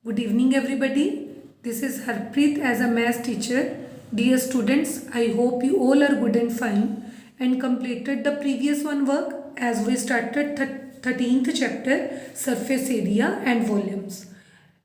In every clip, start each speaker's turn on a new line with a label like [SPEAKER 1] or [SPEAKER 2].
[SPEAKER 1] Good evening, everybody. This is Harpreet as a math teacher. Dear students, I hope you all are good and fine and completed the previous one work as we started 13th chapter surface area and volumes.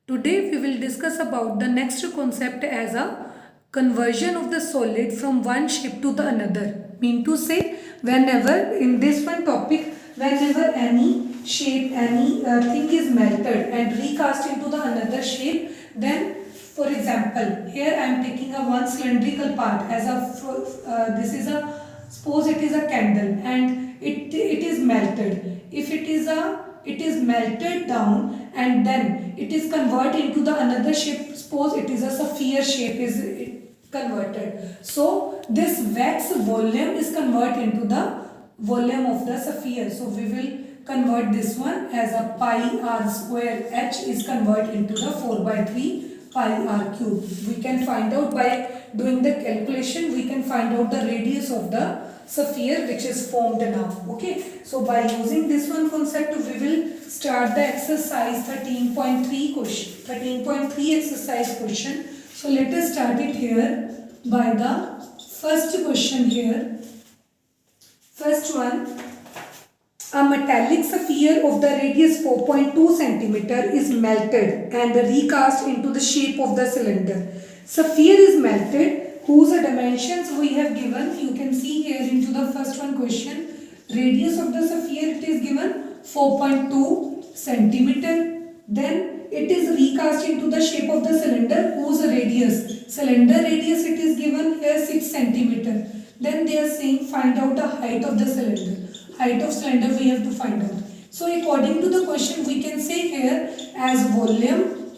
[SPEAKER 1] Today we will discuss about the next concept as a conversion of the solid from one shape to the another. Mean to say, whenever in this one topic, whenever any shape, any thing is melted and recast into the another shape, then for example, here I am taking a one cylindrical part as a this is a, suppose it is a candle and it is melted. If it is melted down and then it is converted into the another shape. Suppose it is a sphere shape is converted. So this wax volume is converted into the volume of the sphere. So we will convert this one as a pi r square h is converted into the 4 by 3 pi r cube. We can find out by doing the calculation, we can find out the radius of the sphere which is formed now. Okay, so by using this one concept, we will start the exercise 13.3 question, 13.3 exercise question. So let us start it here by the first question here. First one, a metallic sphere of the radius 4.2 centimeter is melted and recast into the shape of the cylinder. Sphere is melted whose dimensions we have given. You can see here into the first one question. Radius of the sphere it is given 4.2 centimeter. Then it is recast into the shape of the cylinder whose radius. Cylinder radius it is given here 6 centimeter. Then they are saying find out the height of the cylinder. Height of cylinder we have to find out. So according to the question we can say here as volume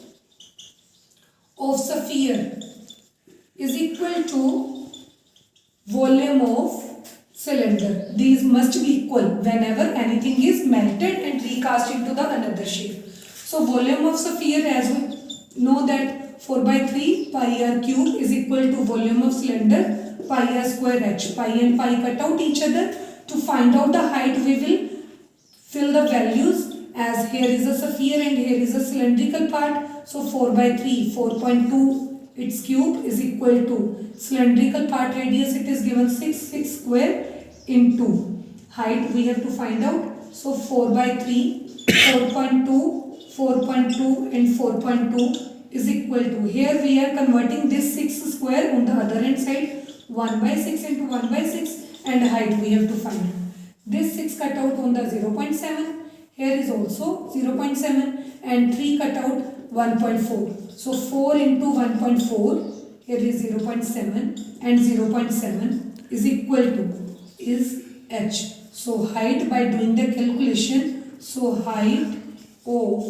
[SPEAKER 1] of sphere is equal to volume of cylinder. These must be equal whenever anything is melted and recast into the another shape. So volume of sphere, as we know that 4 by 3 pi r cube is equal to volume of cylinder pi r square h. Pi and pi cut out each other. To find out the height, we will fill the values as here is a sphere and here is a cylindrical part. So 4 by 3, 4.2 its cube is equal to cylindrical part radius it is given 6 square into height we have to find out. So 4 by 3, 4.2, 4.2 and 4.2 is equal to, here we are converting this 6 square on the other hand side, 1 by 6 into 1 by 6 and height we have to find out. This 6 cut out on the 0.7, here is also 0.7 and 3 cut out 1.4. So 4 into 1.4, here is 0.7 and 0.7 is equal to is h. So height by doing the calculation, so height of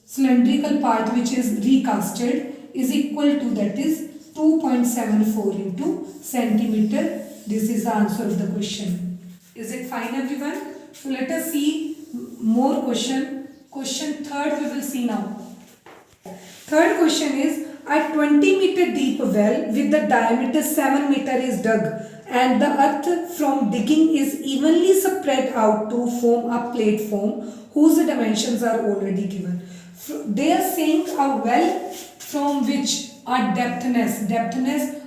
[SPEAKER 1] cylindrical part which is recasted is equal to, that is 2.74 into centimeter. This is the answer of the question. Is it fine, everyone? So let us see more question. Question third we will see now. Third question is, a 20 meter deep well with the diameter 7 meter is dug and the earth from digging is evenly spread out to form a platform whose dimensions are already given. They are saying a well from which a depthness,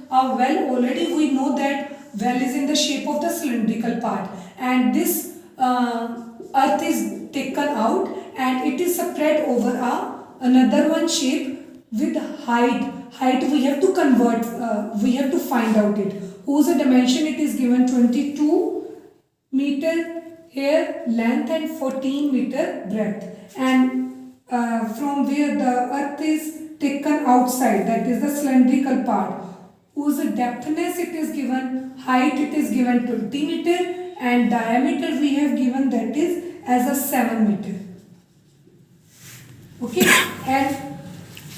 [SPEAKER 1] a well already we know that well is in the shape of the cylindrical part and this earth is taken out and it is spread over another one shape with height. Height we have to convert, we have to find out it. Whose dimension it is given 22 meter here length and 14 meter breadth and from where the earth is taken outside, that is the cylindrical part, whose depthness it is given, height it is given 20 meter and diameter we have given that is as a 7 meter. Okay, and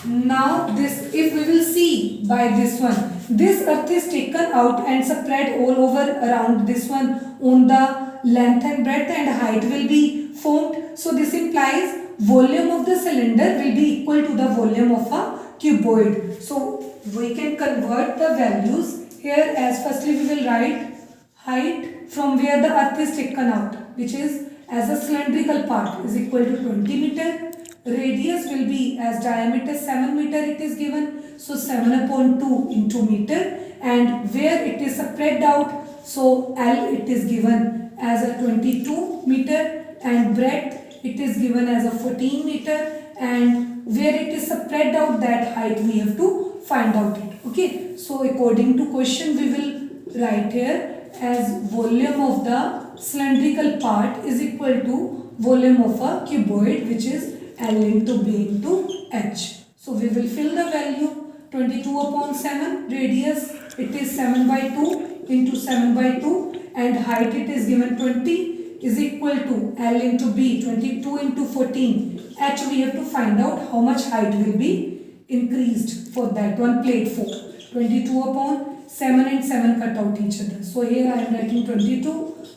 [SPEAKER 1] now this, if we will see by this one, this earth is taken out and spread all over around this one on the length and breadth and height will be formed. So this implies volume of the cylinder will be equal to the volume of a cuboid. So we can convert the values here as firstly we will write height from where the earth is taken out, which is as a cylindrical part, is equal to 20 meter. radius will be as diameter 7 meter it is given. So 7 upon 2 into meter, and where it is spread out, so L it is given as a 22 meter, and breadth it is given as a 14 meter, and where it is spread out, that height we have to find out it. Okay, so according to question we will write here as volume of the cylindrical part is equal to volume of a cuboid, which is L into B into H. So we will fill the value 22 upon 7, radius it is 7 by 2 into 7 by 2, and height it is given 20 is equal to L into B, 22 into 14. H we have to find out how much height will be increased for that one, plate 4. 22 upon 7 and 7 cut out each other. So here I am writing 22,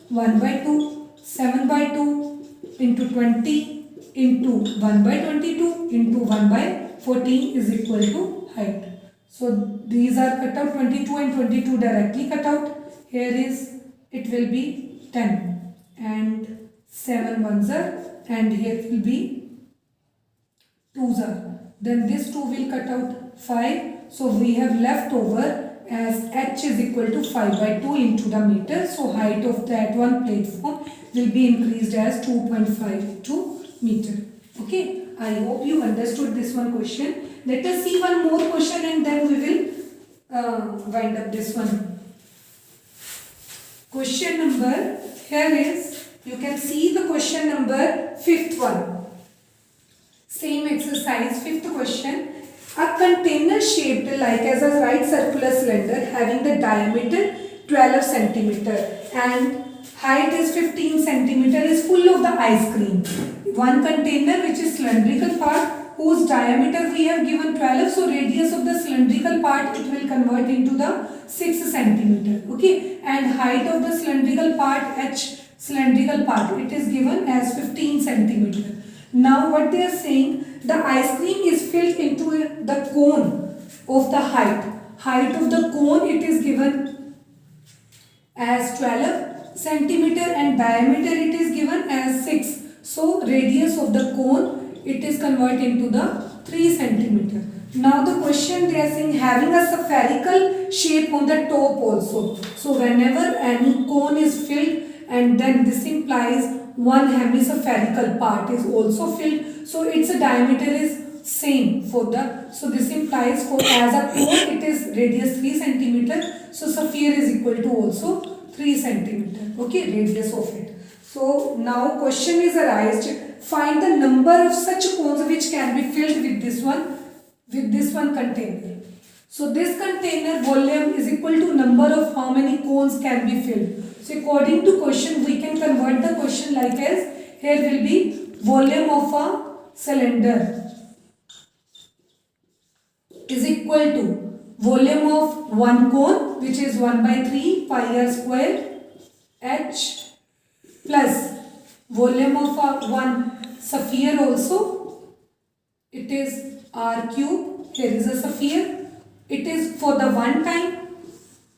[SPEAKER 1] 1 by 2, 7 by 2 into 20 into 1 by 22 into 1 by 14 is equal to height. So these are cut out, 22 and 22 directly cut out. Here is, it will be 10 and 7 ones are, and here will be 2s are. Then this 2 will cut out 5. So we have left over as H is equal to 5 by 2 into the meter. So height of that one platform will be increased as 2.5 into meter. Okay, I hope you understood this one question. Let us see one more question and then we will wind up this one. Question number, here is, you can see the question number 5th one. Same exercise, 5th question. A container shaped like as a right circular cylinder having the diameter 12 centimeter and height is 15 centimeter is full of the ice cream. One container which is cylindrical part whose diameter we have given 12, so radius of the cylindrical part it will convert into the 6 centimeter. Okay, and height of the cylindrical part, H cylindrical part, it is given as 15 centimeter. Now what they are saying, the ice cream is filled into the cone of the height. Height of the cone it is given as 12 centimeter and diameter it is given as 6. So radius of the cone it is converted into the 3 centimeter. Now the question they are saying having a spherical shape on the top also. So whenever any cone is filled, and then this implies one hemispherical part is also filled, so its diameter is same for the, so this implies for as a cone it is radius 3 centimeter, so sphere is equal to also 3 centimeter. Okay, radius of it. So now question is arised, find the number of such cones which can be filled with this one container. So this container volume is equal to number of how many cones can be filled. So according to question we can convert the question like as, here will be volume of a cylinder is equal to volume of one cone, which is 1 by 3 pi r square H, plus volume of a one sphere also, it is r cube. Here is a sphere, it is for the one time.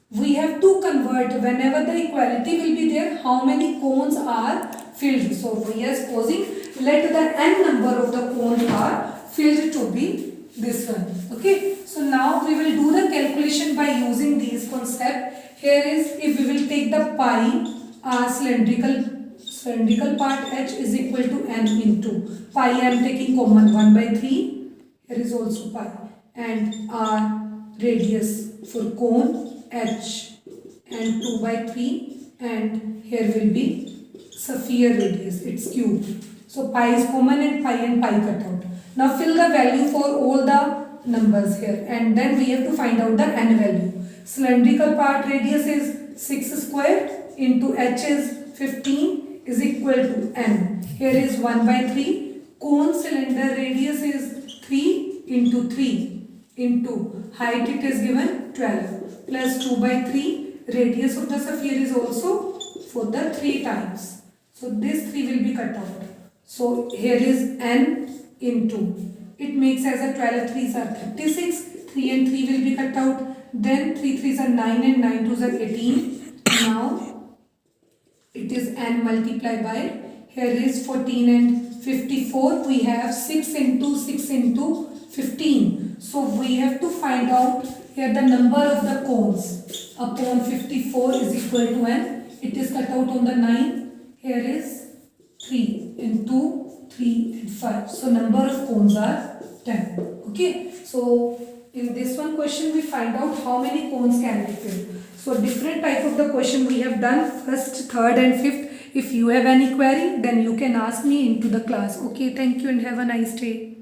[SPEAKER 1] We have to convert whenever the equality will be there how many cones are filled. So we are supposing let the n number of the cones are filled to be this one. Okay, so now we will do the calculation by using these concept. Here is, if we will take the pi cylindrical part H is equal to n into pi, I am taking common 1 by 3. Here is also pi, and r radius for cone H and 2 by 3, and here will be sphere radius, its cube. So pi is common and pi cut out. Now fill the value for all the numbers here, and then we have to find out the n value. Cylindrical part radius is 6 square into H is 15 is equal to n. Here is 1 by 3. Cone cylinder radius is 3 into 3 into height it is given 12 plus 2 by 3. Radius of the sphere is also for the 3 times. So this 3 will be cut out. So here is n into, it makes as a 12 3s are 36. 3 and 3 will be cut out. Then 3 3s are 9 and 9 2s are 18. Now it is n multiplied by, here is 14 and 54, we have 6 into 6 into 15. So we have to find out here the number of the cones upon 54 is equal to n. It is cut out on the 9. Here is 3 and 2, 3 and 5. So number of cones are 10. Okay. So in this one question we find out how many cones can be filled. So different type of the question we have done, first, third and fifth. If you have any query, then you can ask me into the class. Okay, thank you and have a nice day.